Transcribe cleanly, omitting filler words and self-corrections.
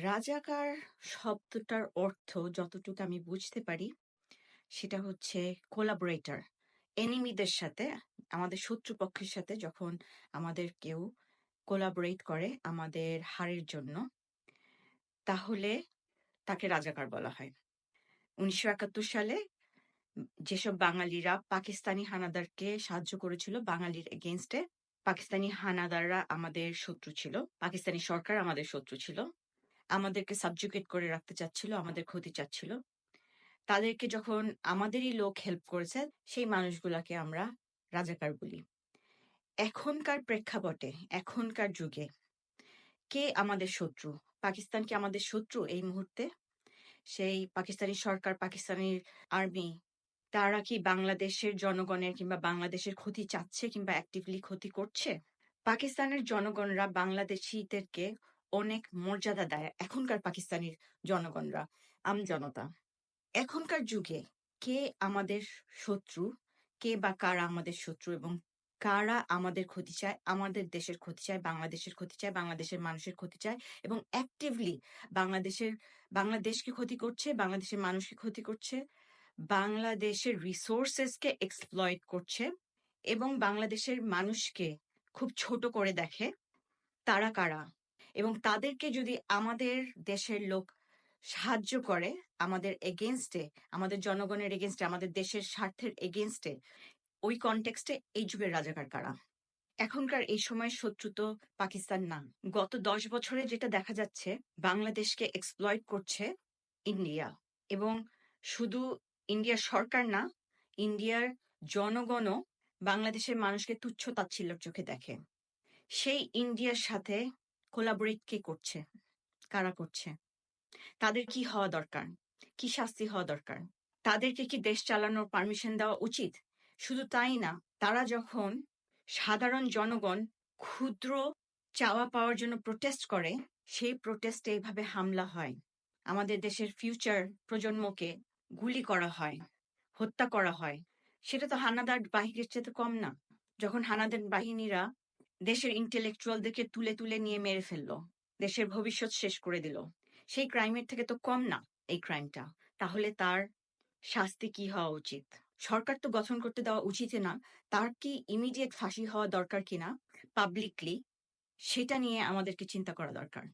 রাজাকার শব্দটার অর্থ যতটুকু আমি বুঝতে পারি সেটা হচ্ছে কোলাবোরেটর। এনিমিদের সাথে, আমাদের শত্রুপক্ষের সাথে যখন আমাদের কেউ কোলাবোরেট করে আমাদের হারের জন্য, তাহলে তাকে রাজাকার বলা হয়। ১৯৭১ সালে যেসব বাঙালিরা পাকিস্তানি হানাদারকে সাহায্য করেছিল বাঙালির এগেইনস্টে, পাকিস্তানি হানাদাররা আমাদের শত্রু ছিল, পাকিস্তানি সরকার আমাদের শত্রু ছিল, আমাদেরকে সাবজুগেট করে রাখতে চাচ্ছিল, আমাদের ক্ষতি চাচ্ছিল। তাদেরকে যখন আমাদেরই লোক হেল্প করেছে, সেই মানুষগুলাকে আমরা রাজাকার বলি। এখনকার প্রেক্ষাপটে, এখনকার যুগে কে আমাদের শত্রু? পাকিস্তান কি আমাদের শত্রু এই মুহূর্তে? সেই পাকিস্তানি সরকার, পাকিস্তানের আর্মি, তারা কি বাংলাদেশের জনগণের কিংবা বাংলাদেশের ক্ষতি চাচ্ছে কিংবা অ্যাক্টিভলি ক্ষতি করছে? পাকিস্তানের জনগণরা বাংলাদেশীদেরকে অনেক মর্যাদা দেয়, এখনকার পাকিস্তানের জনগণরা, আমজনতা। এখনকার যুগে কে আমাদের শত্রু, কে বা কারা আমাদের শত্রু এবং কারা আমাদের ক্ষতি চায়, আমাদের দেশের ক্ষতি চায়, বাংলাদেশের ক্ষতি চায়, বাংলাদেশের মানুষের ক্ষতি চায় এবং অ্যাক্টিভলি বাংলাদেশকে ক্ষতি করছে, বাংলাদেশের মানুষকে ক্ষতি করছে, বাংলাদেশের রিসোর্সেসকে এক্সপ্লয়েট করছে এবং বাংলাদেশের মানুষকে খুব ছোট করে দেখে, তারা কারা? এবং তাদেরকে যদি আমাদের দেশের লোক সাহায্য করে আমাদের এগেইনস্টে, আমাদের জনগণের এগেইনস্টে, আমাদের দেশের স্বার্থের এগেইনস্টে, ওই কনটেক্সটে এই যুগের রাজাকার কারা? এখনকার এই সময়ের শত্রু তো পাকিস্তান না। গত ১০ বছরে যেটা দেখা যাচ্ছে, বাংলাদেশকে এক্সপ্লয়েট করছে ইন্ডিয়া, এবং শুধু ইন্ডিয়ার সরকার না, ইন্ডিয়ার জনগণও বাংলাদেশের মানুষকে তুচ্ছ তাচ্ছিল্যের চোখে দেখে। সেই ইন্ডিয়ার সাথে কোলাবোরেট কে করছে? কারা করছে? তাদের কি হওয়া দরকার? কি শাস্তি হওয়া দরকার? তাদেরকে কি দেশ চালানোর পারমিশন দেওয়া উচিত? শুধু তাই না, তারা যখন সাধারণ জনগণ ক্ষুদ্র চাওয়া পাওয়ার জন্য প্রোটেস্ট করে, সেই প্রোটেস্টে এভাবে হামলা হয়, আমাদের দেশের ফিউচার প্রজন্মকে গুলি করা হয়, হত্যা করা হয়, সেটা তো হানাদার বাহিনীর চেয়ে তো কম না। যখন হানাদার বাহিনীরা দেশের ইন্টেলেকচুয়ালদেরকে তুলে তুলে নিয়ে মেরে ফেললো, দেশের ভবিষ্যৎ শেষ করে দিল, সেই ক্রাইমের থেকে তো কম না এই ক্রাইমটা। তাহলে তার শাস্তি কি হওয়া উচিত? সরকার তো গঠন করতে দেওয়া উচিত না, তার কি ইমিডিয়েট ফাঁসি হওয়া দরকার কিনা পাবলিকলি, সেটা নিয়ে আমাদেরকে চিন্তা করা দরকার।